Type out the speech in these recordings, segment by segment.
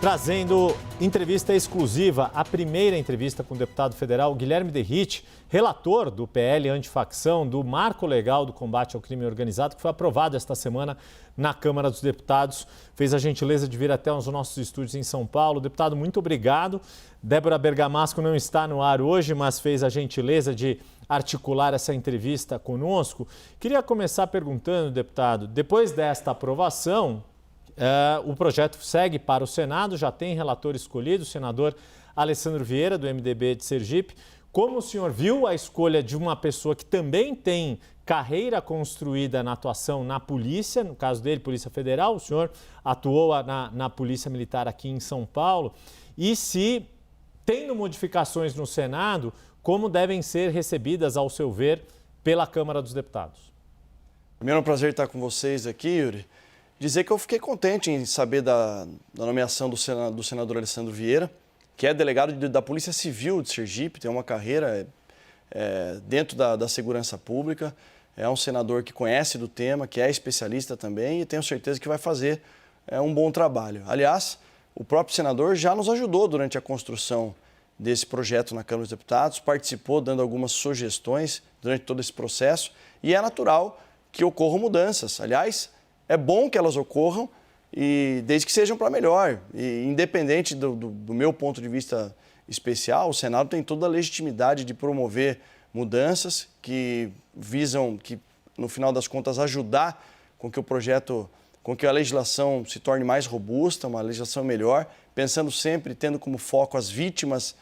trazendo entrevista exclusiva, a primeira entrevista com o deputado federal Guilherme Derrite, relator do PL Antifacção, do Marco Legal do Combate ao Crime Organizado, que foi aprovado esta semana na Câmara dos Deputados. Fez a gentileza de vir até os nossos estúdios em São Paulo. Deputado, muito obrigado. Débora Bergamasco não está no ar hoje, mas fez a gentileza de articular essa entrevista conosco. Queria começar perguntando, deputado, depois desta aprovação, o projeto segue para o Senado, já tem relator escolhido, o senador Alessandro Vieira, do MDB de Sergipe. Como o senhor viu a escolha de uma pessoa que também tem carreira construída na atuação na polícia, no caso dele, Polícia Federal, o senhor atuou na Polícia Militar aqui em São Paulo, e se, tendo modificações no Senado, como devem ser recebidas, ao seu ver, pela Câmara dos Deputados? Primeiro, é um prazer estar com vocês aqui, Yuri. Dizer que eu fiquei contente em saber da nomeação do senador Alessandro Vieira, que é delegado da Polícia Civil de Sergipe, tem uma carreira dentro da segurança pública, é um senador que conhece do tema, que é especialista também e tenho certeza que vai fazer um bom trabalho. Aliás, o próprio senador já nos ajudou durante a construção desse projeto na Câmara dos Deputados, participou dando algumas sugestões durante todo esse processo e é natural que ocorram mudanças. Aliás, é bom que elas ocorram, e desde que sejam para melhor. E independente do meu ponto de vista especial, o Senado tem toda a legitimidade de promover mudanças que visam, que no final das contas, ajudar com que o projeto, com que a legislação se torne mais robusta, uma legislação melhor, pensando sempre, tendo como foco as vítimas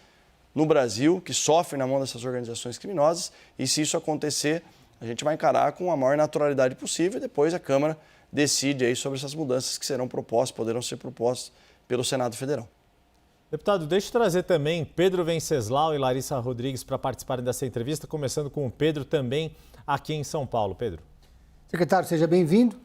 no Brasil, que sofrem na mão dessas organizações criminosas, e se isso acontecer, a gente vai encarar com a maior naturalidade possível e depois a Câmara decide aí sobre essas mudanças que serão propostas, poderão ser propostas pelo Senado Federal. Deputado, deixa eu trazer também Pedro Venceslau e Larissa Rodrigues para participarem dessa entrevista, começando com o Pedro também aqui em São Paulo. Pedro. Secretário, seja bem-vindo.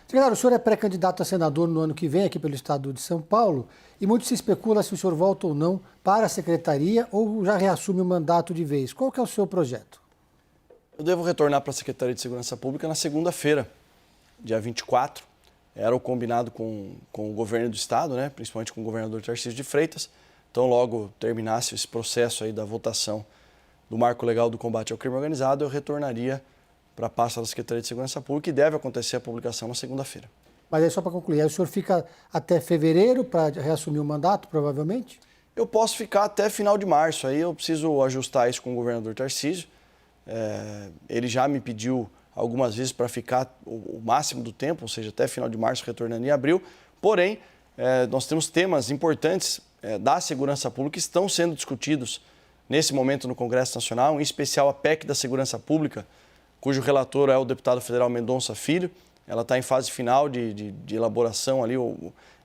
Secretário, o senhor é pré-candidato a senador no ano que vem aqui pelo estado de São Paulo e muito se especula se o senhor volta ou não para a secretaria ou já reassume o mandato de vez. Qual que é o seu projeto? Eu devo retornar para a Secretaria de Segurança Pública na segunda-feira, dia 24, era o combinado com o governo do estado, né? Principalmente com o governador Tarcísio de Freitas. Então, logo terminasse esse processo aí da votação do Marco Legal do Combate ao Crime Organizado, eu retornaria para a pasta da Secretaria de Segurança Pública e deve acontecer a publicação na segunda-feira. Mas aí, só para concluir, aí o senhor fica até fevereiro para reassumir o mandato, provavelmente? Eu posso ficar até final de março, aí eu preciso ajustar isso com o governador Tarcísio. Ele já me pediu algumas vezes para ficar o máximo do tempo, ou seja, até final de março, retornando em abril. Porém, nós temos temas importantes da segurança pública que estão sendo discutidos nesse momento no Congresso Nacional, em especial a PEC da Segurança Pública, cujo relator é o deputado federal Mendonça Filho. Ela está em fase final de elaboração ali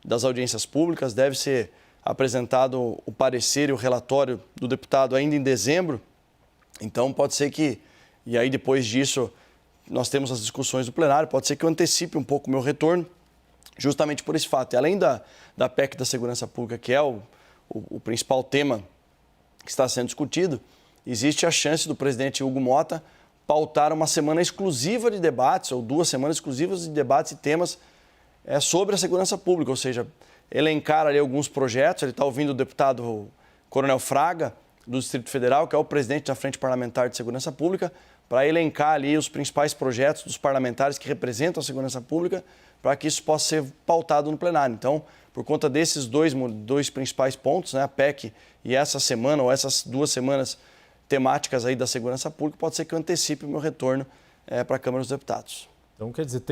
das audiências públicas. Deve ser apresentado o parecer e o relatório do deputado ainda em dezembro. Então, pode ser que, e aí depois disso, nós temos as discussões do plenário, pode ser que eu antecipe um pouco o meu retorno, justamente por esse fato. E além da PEC da Segurança Pública, que é o principal tema que está sendo discutido, existe a chance do presidente Hugo Motta pautar uma semana exclusiva de debates, ou 2 semanas exclusivas de debates e temas sobre a segurança pública, ou seja, elencar ali alguns projetos. Ele está ouvindo o deputado Coronel Fraga, do Distrito Federal, que é o presidente da Frente Parlamentar de Segurança Pública, para elencar ali os principais projetos dos parlamentares que representam a segurança pública, para que isso possa ser pautado no plenário. Então, por conta desses dois principais pontos, né, a PEC e essa semana, ou essas 2 semanas temáticas aí da segurança pública, pode ser que eu antecipe o meu retorno para a Câmara dos Deputados. Então, quer dizer,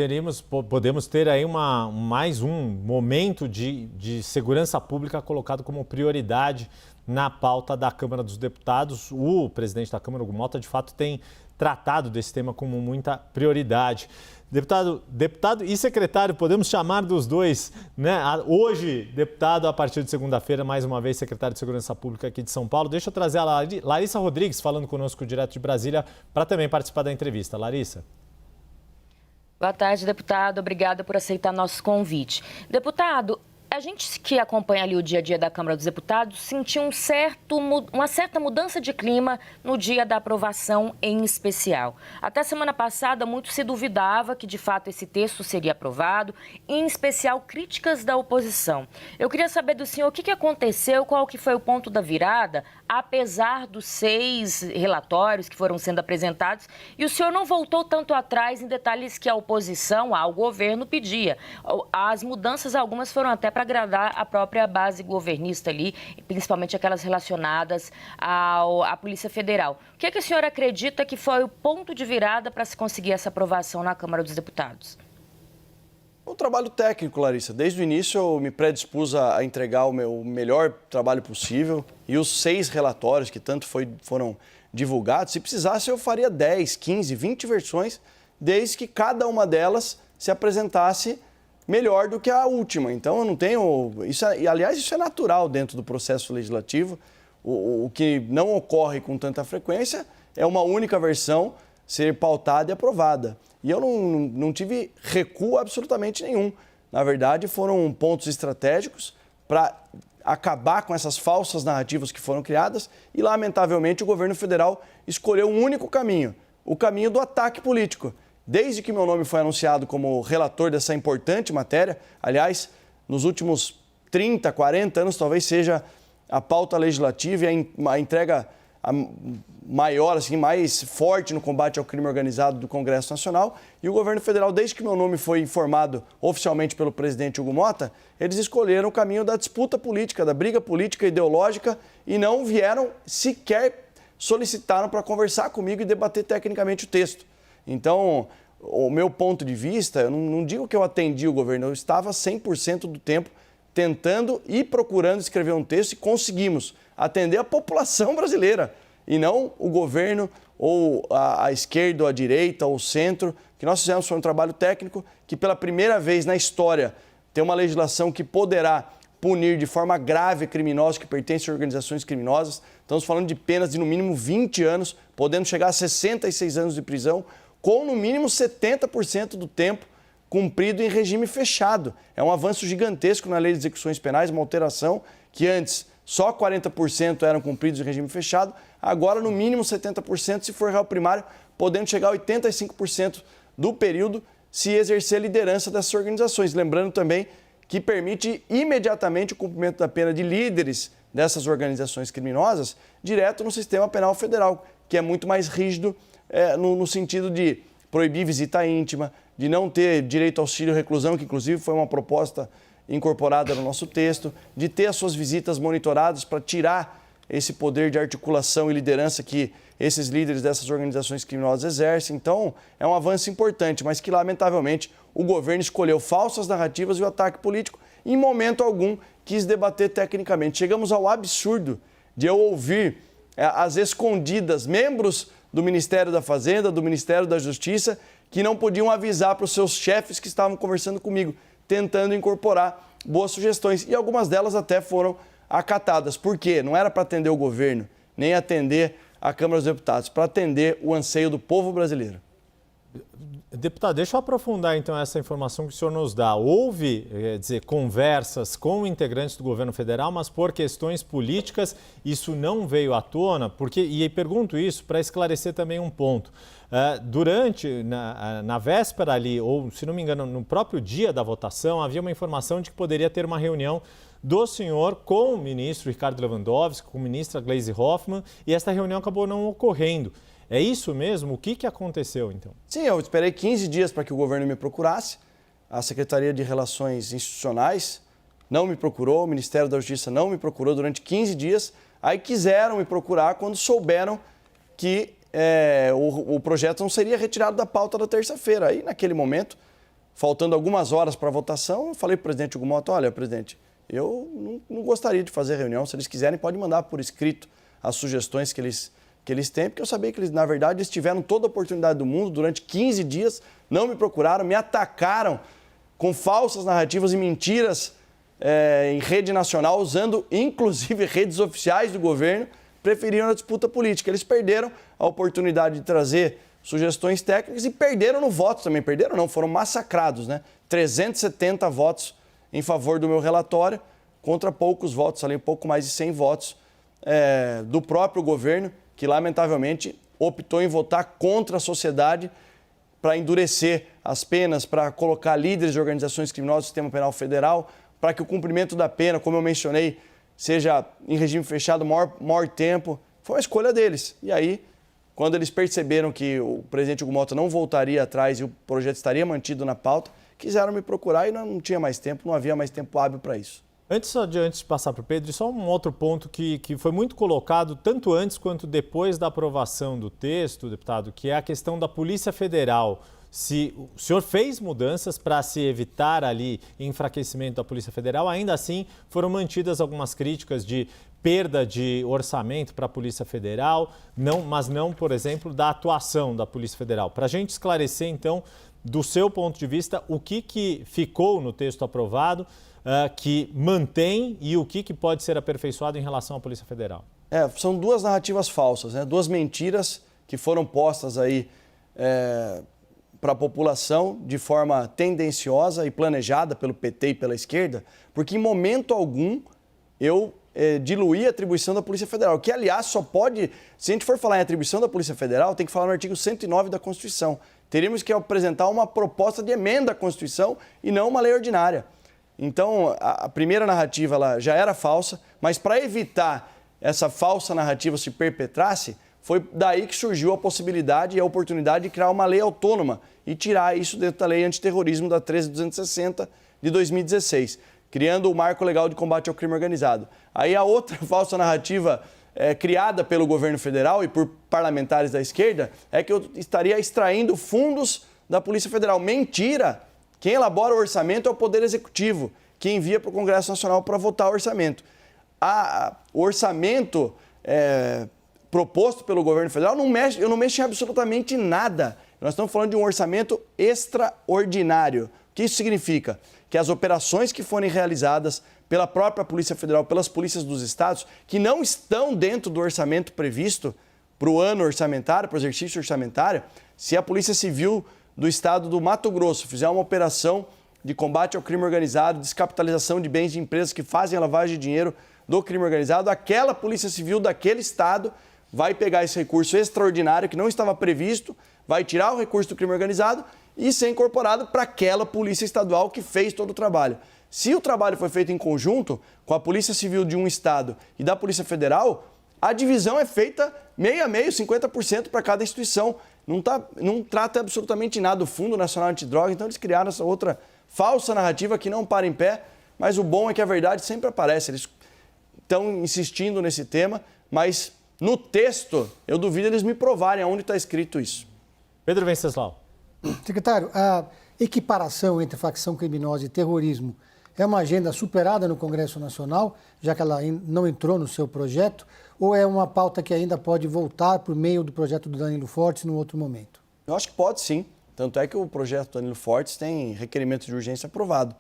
podemos ter aí mais um momento de segurança pública colocado como prioridade na pauta da Câmara dos Deputados. O presidente da Câmara, Hugo Motta, de fato tem tratado desse tema como muita prioridade. Deputado e secretário, podemos chamar dos dois, né? Hoje, deputado, a partir de segunda-feira, mais uma vez, secretário de Segurança Pública aqui de São Paulo. Deixa eu trazer a Larissa Rodrigues falando conosco direto de Brasília para também participar da entrevista. Larissa. Boa tarde, deputado. Obrigada por aceitar nosso convite. Deputado, A gente que acompanha ali o dia a dia da Câmara dos Deputados sentiu uma certa mudança de clima no dia da aprovação em especial. Até semana passada, muito se duvidava que, de fato, esse texto seria aprovado, em especial críticas da oposição. Eu queria saber do senhor o que aconteceu, qual que foi o ponto da virada, apesar dos 6 relatórios que foram sendo apresentados, e o senhor não voltou tanto atrás em detalhes que a oposição ao governo pedia. As mudanças, algumas foram até para agradar a própria base governista ali, principalmente aquelas relacionadas à Polícia Federal. O que o senhor acredita que foi o ponto de virada para se conseguir essa aprovação na Câmara dos Deputados? O trabalho técnico, Larissa. Desde o início eu me predispus a entregar o meu melhor trabalho possível e os 6 relatórios que tanto foram divulgados, se precisasse eu faria 10, 15, 20 versões, desde que cada uma delas se apresentasse melhor do que a última. Então eu não tenho... Aliás, isso é natural dentro do processo legislativo. O que não ocorre com tanta frequência é uma única versão ser pautada e aprovada. E eu não tive recuo absolutamente nenhum. Na verdade, foram pontos estratégicos para acabar com essas falsas narrativas que foram criadas e, lamentavelmente, o governo federal escolheu um único caminho, o caminho do ataque político. Desde que meu nome foi anunciado como relator dessa importante matéria, aliás, nos últimos 30, 40 anos, talvez seja a pauta legislativa e a entrega maior, assim, mais forte no combate ao crime organizado do Congresso Nacional. E o governo federal, desde que meu nome foi informado oficialmente pelo presidente Hugo Motta, eles escolheram o caminho da disputa política, da briga política ideológica e não vieram sequer solicitaram para conversar comigo e debater tecnicamente o texto. Então, o meu ponto de vista, eu não digo que eu atendi o governo, eu estava 100% do tempo tentando e procurando escrever um texto e conseguimos atender a população brasileira e não o governo ou a esquerda ou a direita ou o centro. O que nós fizemos foi um trabalho técnico que pela primeira vez na história tem uma legislação que poderá punir de forma grave criminosos que pertencem a organizações criminosas. Estamos falando de penas de no mínimo 20 anos, podendo chegar a 66 anos de prisão, com no mínimo 70% do tempo cumprido em regime fechado. É um avanço gigantesco na lei de execuções penais, uma alteração que antes só 40% eram cumpridos em regime fechado, agora no mínimo 70% se for réu primário, podendo chegar a 85% do período se exercer a liderança dessas organizações. Lembrando também que permite imediatamente o cumprimento da pena de líderes dessas organizações criminosas direto no sistema penal federal, que é muito mais rígido no sentido de proibir visita íntima, de não ter direito ao auxílio reclusão, que inclusive foi uma proposta incorporada no nosso texto, de ter as suas visitas monitoradas para tirar esse poder de articulação e liderança que esses líderes dessas organizações criminosas exercem. Então, é um avanço importante, mas que, lamentavelmente, o governo escolheu falsas narrativas e o ataque político e, em momento algum, quis debater tecnicamente. Chegamos ao absurdo de eu ouvir, às escondidas, membros do Ministério da Fazenda, do Ministério da Justiça, que não podiam avisar para os seus chefes que estavam conversando comigo, tentando incorporar boas sugestões. E algumas delas até foram acatadas. Por quê? Não era para atender o governo, nem atender a Câmara dos Deputados, para atender o anseio do povo brasileiro. Deputado, deixa eu aprofundar então essa informação que o senhor nos dá. Houve, conversas com integrantes do governo federal, mas por questões políticas isso não veio à tona, e pergunto isso para esclarecer também um ponto. Na véspera ali, ou se não me engano, no próprio dia da votação, havia uma informação de que poderia ter uma reunião do senhor com o ministro Ricardo Lewandowski, com a ministra Gleisi Hoffmann, e essa reunião acabou não ocorrendo. É isso mesmo? O que aconteceu, então? Sim, eu esperei 15 dias para que o governo me procurasse. A Secretaria de Relações Institucionais não me procurou, o Ministério da Justiça não me procurou durante 15 dias. Aí quiseram me procurar quando souberam que o projeto não seria retirado da pauta da terça-feira. Aí, naquele momento, faltando algumas horas para a votação, eu falei para o presidente Hugo Motta, olha, presidente, eu não gostaria de fazer reunião. Se eles quiserem, pode mandar por escrito as sugestões que eles têm, porque eu sabia que eles, na verdade, eles tiveram toda a oportunidade do mundo, durante 15 dias, não me procuraram, me atacaram com falsas narrativas e mentiras em rede nacional, usando inclusive redes oficiais do governo, preferiram a disputa política. Eles perderam a oportunidade de trazer sugestões técnicas e perderam no voto também. Perderam não, foram massacrados, né? 370 votos em favor do meu relatório, contra poucos votos, ali um pouco mais de 100 votos do próprio governo, que lamentavelmente optou em votar contra a sociedade para endurecer as penas, para colocar líderes de organizações criminosas do sistema penal federal, para que o cumprimento da pena, como eu mencionei, seja em regime fechado maior tempo. Foi uma escolha deles. E aí, quando eles perceberam que o presidente Hugo Mota não voltaria atrás e o projeto estaria mantido na pauta, quiseram me procurar e não tinha mais tempo, não havia mais tempo hábil para isso. Antes de passar para o Pedro, só um outro ponto que foi muito colocado, tanto antes quanto depois da aprovação do texto, deputado, que é a questão da Polícia Federal. Se o senhor fez mudanças para se evitar ali enfraquecimento da Polícia Federal, ainda assim foram mantidas algumas críticas de perda de orçamento para a Polícia Federal, mas não, por exemplo, da atuação da Polícia Federal. Para a gente esclarecer, então, do seu ponto de vista, o que ficou no texto aprovado, que mantém e o que pode ser aperfeiçoado em relação à Polícia Federal? São duas narrativas falsas, né? Duas mentiras que foram postas aí para a população de forma tendenciosa e planejada pelo PT e pela esquerda, porque em momento algum eu diluí a atribuição da Polícia Federal, que aliás só pode, se a gente for falar em atribuição da Polícia Federal, tem que falar no artigo 109 da Constituição. Teríamos que apresentar uma proposta de emenda à Constituição e não uma lei ordinária. Então, a primeira narrativa ela já era falsa, mas para evitar essa falsa narrativa se perpetrasse, foi daí que surgiu a possibilidade e a oportunidade de criar uma lei autônoma e tirar isso dentro da lei antiterrorismo da 13.260 de 2016, criando o Marco Legal de Combate ao Crime Organizado. Aí a outra falsa narrativa criada pelo governo federal e por parlamentares da esquerda é que eu estaria extraindo fundos da Polícia Federal. Mentira! Quem elabora o orçamento é o Poder Executivo, que envia para o Congresso Nacional para votar o orçamento. O orçamento proposto pelo governo federal eu não mexo em absolutamente nada. Nós estamos falando de um orçamento extraordinário. O que isso significa? Que as operações que forem realizadas pela própria Polícia Federal, pelas polícias dos estados, que não estão dentro do orçamento previsto para o ano orçamentário, para o exercício orçamentário, se a Polícia Civil do estado do Mato Grosso fizer uma operação de combate ao crime organizado, descapitalização de bens de empresas que fazem a lavagem de dinheiro do crime organizado, aquela Polícia Civil daquele estado vai pegar esse recurso extraordinário que não estava previsto, vai tirar o recurso do crime organizado e ser incorporado para aquela Polícia Estadual que fez todo o trabalho. Se o trabalho foi feito em conjunto com a Polícia Civil de um estado e da Polícia Federal, a divisão é feita meio a meio, 50% para cada instituição. Não trata absolutamente nada do Fundo Nacional Antidroga, então eles criaram essa outra falsa narrativa que não para em pé, mas o bom é que a verdade sempre aparece. Eles estão insistindo nesse tema, mas no texto eu duvido eles me provarem aonde está escrito isso. Pedro Venceslau. Secretário, a equiparação entre facção criminosa e terrorismo é uma agenda superada no Congresso Nacional, já que ela não entrou no seu projeto, ou é uma pauta que ainda pode voltar por meio do projeto do Danilo Fortes num outro momento? Eu acho que pode sim. Tanto é que o projeto do Danilo Fortes tem requerimento de urgência aprovado.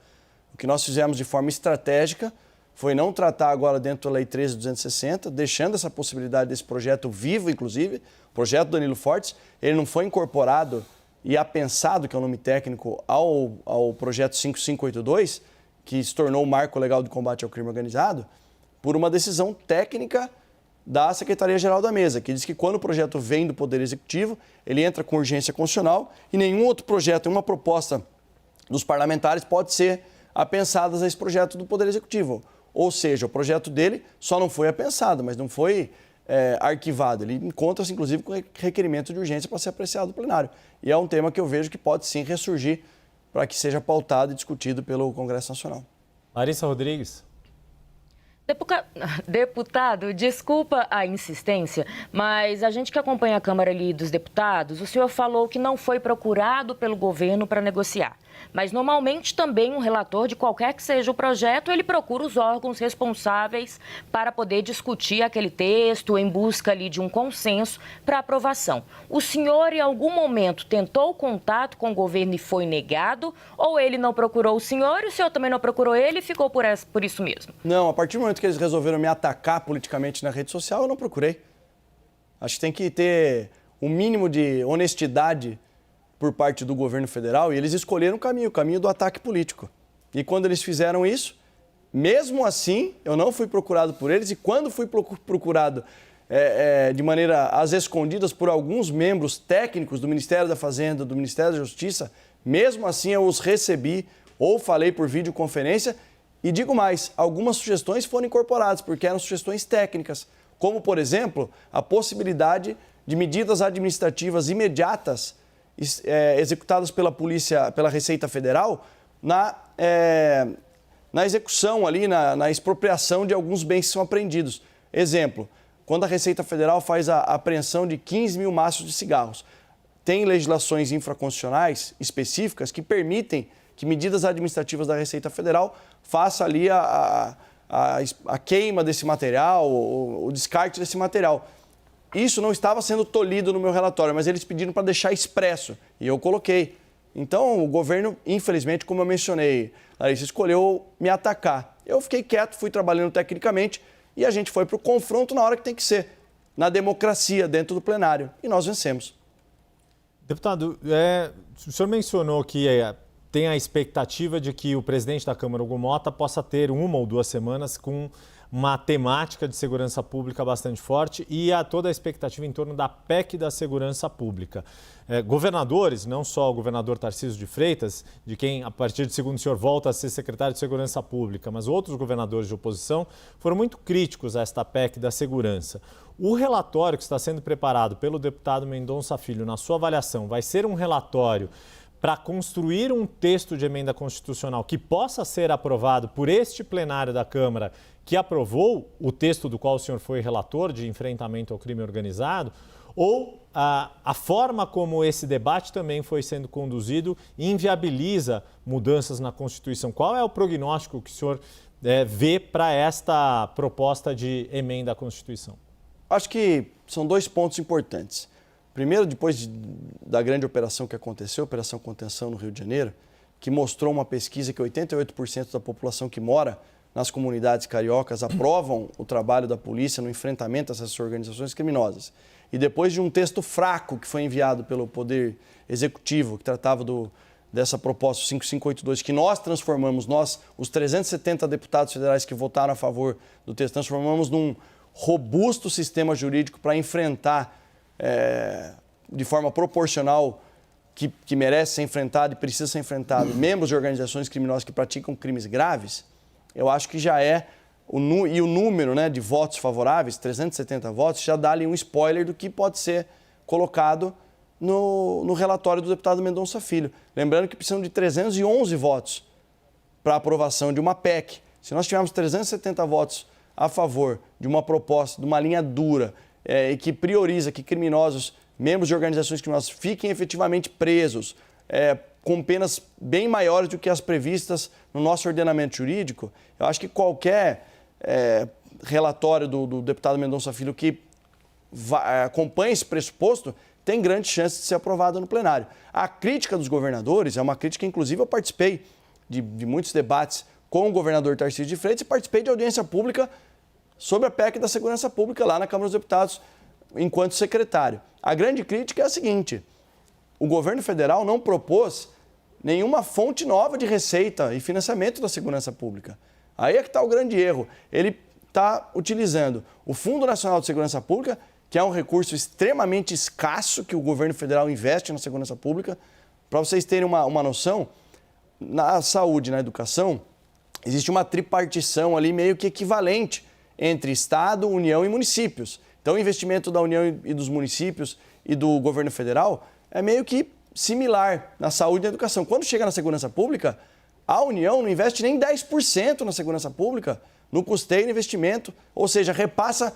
O que nós fizemos de forma estratégica foi não tratar agora dentro da Lei 13.260, deixando essa possibilidade desse projeto vivo, inclusive. O projeto do Danilo Fortes, ele não foi incorporado e apensado, que é o nome técnico, ao projeto 5582, que se tornou o Marco Legal de Combate ao Crime Organizado, por uma decisão técnica da Secretaria-Geral da Mesa, que diz que quando o projeto vem do Poder Executivo, ele entra com urgência constitucional e nenhum outro projeto, uma proposta dos parlamentares pode ser apensada a esse projeto do Poder Executivo. Ou seja, o projeto dele só não foi apensado, mas não foi arquivado. Ele encontra-se, inclusive, com requerimento de urgência para ser apreciado no plenário. E é um tema que eu vejo que pode sim ressurgir para que seja pautado e discutido pelo Congresso Nacional. Larissa Rodrigues. Deputado, desculpa a insistência, mas a gente que acompanha a Câmara ali dos Deputados, o senhor falou que não foi procurado pelo governo para negociar. Mas normalmente também um relator de qualquer que seja o projeto, ele procura os órgãos responsáveis para poder discutir aquele texto em busca ali de um consenso para aprovação. O senhor em algum momento tentou contato com o governo e foi negado? Ou ele não procurou o senhor e o senhor também não procurou ele e ficou por isso mesmo? Não, a partir do momento que eles resolveram me atacar politicamente na rede social, eu não procurei. Acho que tem que ter um mínimo de honestidade por parte do governo federal e eles escolheram o caminho do ataque político. E quando eles fizeram isso, mesmo assim, eu não fui procurado por eles, e quando fui procurado de maneira às escondidas por alguns membros técnicos do Ministério da Fazenda, do Ministério da Justiça, mesmo assim eu os recebi ou falei por videoconferência. E digo mais, algumas sugestões foram incorporadas, porque eram sugestões técnicas, como, por exemplo, a possibilidade de medidas administrativas imediatas executadas pela Polícia, pela Receita Federal, na execução ali, na expropriação de alguns bens que são apreendidos. Exemplo, quando a Receita Federal faz a apreensão de 15 mil maços de cigarros, tem legislações infraconstitucionais específicas que permitem que medidas administrativas da Receita Federal façam ali a queima desse material, o descarte desse material. Isso não estava sendo tolhido no meu relatório, mas eles pediram para deixar expresso, e eu coloquei. Então, o governo, infelizmente, como eu mencionei, Larissa, escolheu me atacar. Eu fiquei quieto, fui trabalhando tecnicamente, e a gente foi para o confronto na hora que tem que ser, na democracia, dentro do plenário, e nós vencemos. Deputado, o senhor mencionou que tem a expectativa de que o presidente da Câmara, Hugo Motta, possa ter 1 ou 2 semanas com uma temática de segurança pública bastante forte e há toda a expectativa em torno da PEC da segurança pública. Governadores, não só o governador Tarcísio de Freitas, de quem a partir de segundo o senhor volta a ser secretário de Segurança Pública, mas outros governadores de oposição foram muito críticos a esta PEC da segurança. O relatório que está sendo preparado pelo deputado Mendonça Filho, na sua avaliação, vai ser um relatório para construir um texto de emenda constitucional que possa ser aprovado por este plenário da Câmara, que aprovou o texto do qual o senhor foi relator de enfrentamento ao crime organizado, ou a forma como esse debate também foi sendo conduzido inviabiliza mudanças na Constituição? Qual é o prognóstico que o senhor vê para esta proposta de emenda à Constituição? Acho que são 2 pontos importantes. Primeiro, depois da grande operação que aconteceu, Operação Contenção no Rio de Janeiro, que mostrou uma pesquisa que 88% da população que mora nas comunidades cariocas aprovam o trabalho da polícia no enfrentamento a essas organizações criminosas. E depois de um texto fraco que foi enviado pelo Poder Executivo, que tratava dessa proposta 5582, que nós transformamos, os 370 deputados federais que votaram a favor do texto, transformamos num robusto sistema jurídico para enfrentar de forma proporcional que merece ser enfrentado e precisa ser enfrentado membros de organizações criminosas que praticam crimes graves, eu acho que já o número de votos favoráveis, 370 votos, já dá ali um spoiler do que pode ser colocado no relatório do deputado Mendonça Filho. Lembrando que precisam de 311 votos para aprovação de uma PEC. Se nós tivermos 370 votos a favor de uma proposta, de uma linha dura, e que prioriza que criminosos, membros de organizações criminosas, fiquem efetivamente presos, com penas bem maiores do que as previstas no nosso ordenamento jurídico, eu acho que qualquer relatório do deputado Mendonça Filho que acompanhe esse pressuposto tem grande chance de ser aprovado no plenário. A crítica dos governadores é uma crítica, inclusive eu participei de muitos debates com o governador Tarcísio de Freitas e participei de audiência pública sobre a PEC da segurança pública lá na Câmara dos Deputados, enquanto secretário. A grande crítica é a seguinte: o governo federal não propôs nenhuma fonte nova de receita e financiamento da segurança pública. Aí é que está o grande erro. Ele está utilizando o Fundo Nacional de Segurança Pública, que é um recurso extremamente escasso que o governo federal investe na segurança pública. Para vocês terem uma noção, na saúde e na educação, existe uma tripartição ali meio que equivalente entre Estado, União e municípios. Então, o investimento da União e dos municípios e do governo federal é meio que similar na saúde e na educação. Quando chega na segurança pública, a União não investe nem 10% na segurança pública, no custeio e no investimento, ou seja, repassa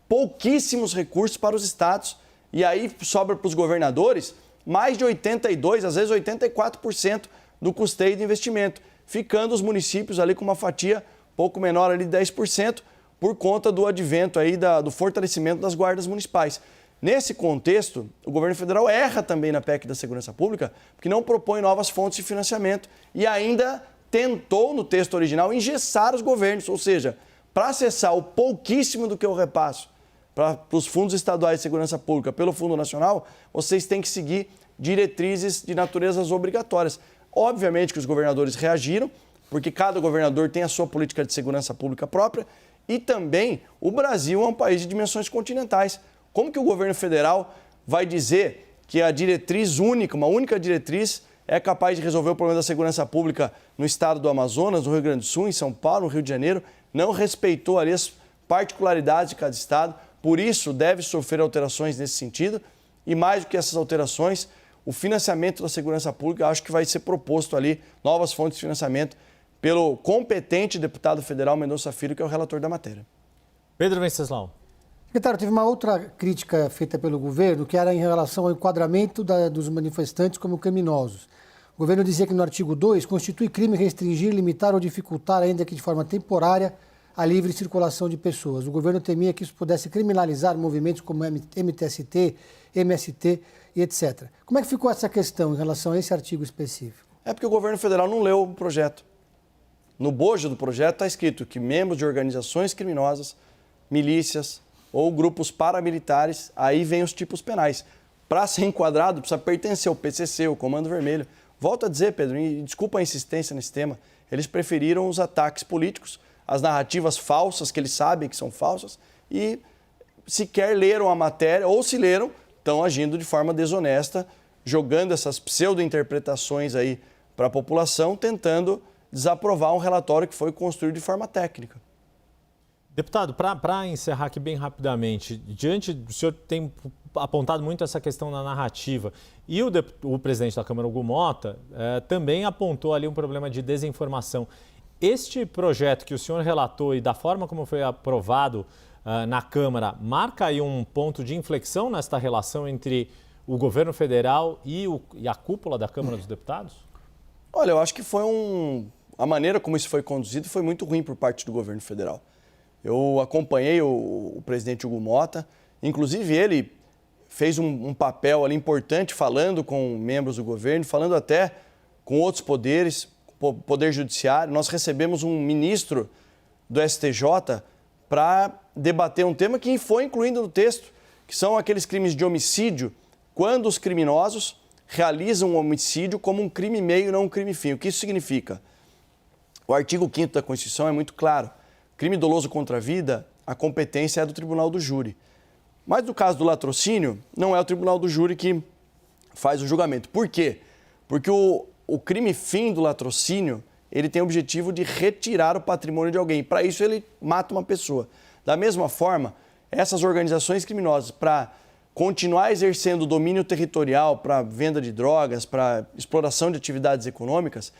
pouquíssimos recursos para os estados e aí sobra para os governadores mais de 82%, às vezes 84% do custeio e do investimento, ficando os municípios ali com uma fatia pouco menor ali de 10%, por conta do advento aí do fortalecimento das guardas municipais. Nesse contexto, o governo federal erra também na PEC da segurança pública, porque não propõe novas fontes de financiamento e ainda tentou, no texto original, engessar os governos, ou seja, para acessar o pouquíssimo do que eu repasso para os fundos estaduais de segurança pública pelo Fundo Nacional, vocês têm que seguir diretrizes de naturezas obrigatórias. Obviamente que os governadores reagiram, porque cada governador tem a sua política de segurança pública própria e também o Brasil é um país de dimensões continentais. Como que o governo federal vai dizer que a diretriz única, uma única diretriz, é capaz de resolver o problema da segurança pública no estado do Amazonas, no Rio Grande do Sul, em São Paulo, no Rio de Janeiro? Não respeitou ali as particularidades de cada estado, por isso deve sofrer alterações nesse sentido. E mais do que essas alterações, o financiamento da segurança pública, acho que vai ser proposto ali novas fontes de financiamento pelo competente deputado federal Mendonça Filho, que é o relator da matéria. Pedro Venceslau. Secretário, teve uma outra crítica feita pelo governo, que era em relação ao enquadramento dos manifestantes como criminosos. O governo dizia que no artigo 2 constitui crime restringir, limitar ou dificultar, ainda que de forma temporária, a livre circulação de pessoas. O governo temia que isso pudesse criminalizar movimentos como MTST, MST e etc. Como é que ficou essa questão em relação a esse artigo específico? É porque o governo federal não leu o projeto. No bojo do projeto está escrito que membros de organizações criminosas, milícias ou grupos paramilitares, aí vem os tipos penais. Para ser enquadrado, precisa pertencer ao PCC, ao Comando Vermelho. Volto a dizer, Pedro, e desculpa a insistência nesse tema, eles preferiram os ataques políticos, as narrativas falsas, que eles sabem que são falsas, e sequer leram a matéria, ou se leram, estão agindo de forma desonesta, jogando essas pseudo-interpretações aí para a população, tentando desaprovar um relatório que foi construído de forma técnica. Deputado, para encerrar aqui bem rapidamente, o senhor tem apontado muito essa questão da narrativa e o presidente da Câmara, Hugo Mota, também apontou ali um problema de desinformação. Este projeto que o senhor relatou e da forma como foi aprovado na Câmara, marca aí um ponto de inflexão nesta relação entre o governo federal e a cúpula da Câmara dos Deputados? Olha, eu acho que a maneira como isso foi conduzido foi muito ruim por parte do governo federal. Eu acompanhei o presidente Hugo Mota, inclusive ele fez um papel ali importante falando com membros do governo, falando até com outros poderes, Poder Judiciário. Nós recebemos um ministro do STJ para debater um tema que foi incluído no texto, que são aqueles crimes de homicídio, quando os criminosos realizam o homicídio como um crime meio e não um crime fim. O que isso significa? O artigo 5º da Constituição é muito claro. Crime doloso contra a vida, a competência é do tribunal do júri. Mas no caso do latrocínio, não é o tribunal do júri que faz o julgamento. Por quê? Porque o crime fim do latrocínio, ele tem o objetivo de retirar o patrimônio de alguém. Para isso, ele mata uma pessoa. Da mesma forma, essas organizações criminosas, para continuar exercendo domínio territorial para venda de drogas, para exploração de atividades econômicas,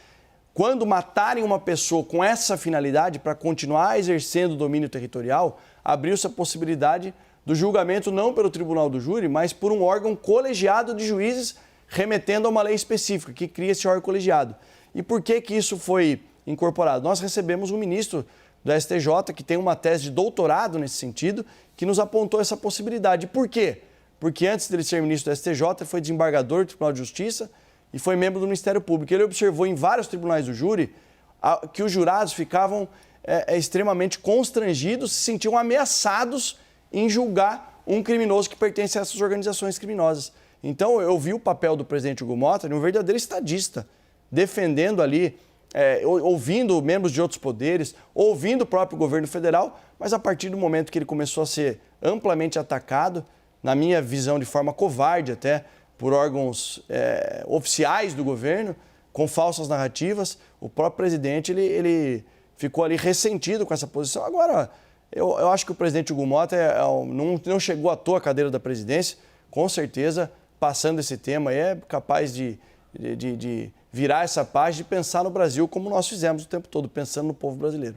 quando matarem uma pessoa com essa finalidade, para continuar exercendo o domínio territorial, abriu-se a possibilidade do julgamento não pelo tribunal do júri, mas por um órgão colegiado de juízes remetendo a uma lei específica que cria esse órgão colegiado. E por que isso foi incorporado? Nós recebemos um ministro do STJ que tem uma tese de doutorado nesse sentido, que nos apontou essa possibilidade. Por quê? Porque antes dele ser ministro do STJ, ele foi desembargador do Tribunal de Justiça e foi membro do Ministério Público. Ele observou em vários tribunais do júri que os jurados ficavam extremamente constrangidos, se sentiam ameaçados em julgar um criminoso que pertence a essas organizações criminosas. Então, eu vi o papel do presidente Hugo Mota de um verdadeiro estadista, defendendo ali, ouvindo membros de outros poderes, ouvindo o próprio governo federal, mas a partir do momento que ele começou a ser amplamente atacado, na minha visão de forma covarde até, por órgãos oficiais do governo, com falsas narrativas, o próprio presidente ele ficou ali ressentido com essa posição. Agora, eu acho que o presidente Hugo Mota não chegou à toa à cadeira da presidência, com certeza, passando esse tema, é capaz de virar essa página e pensar no Brasil como nós fizemos o tempo todo, pensando no povo brasileiro.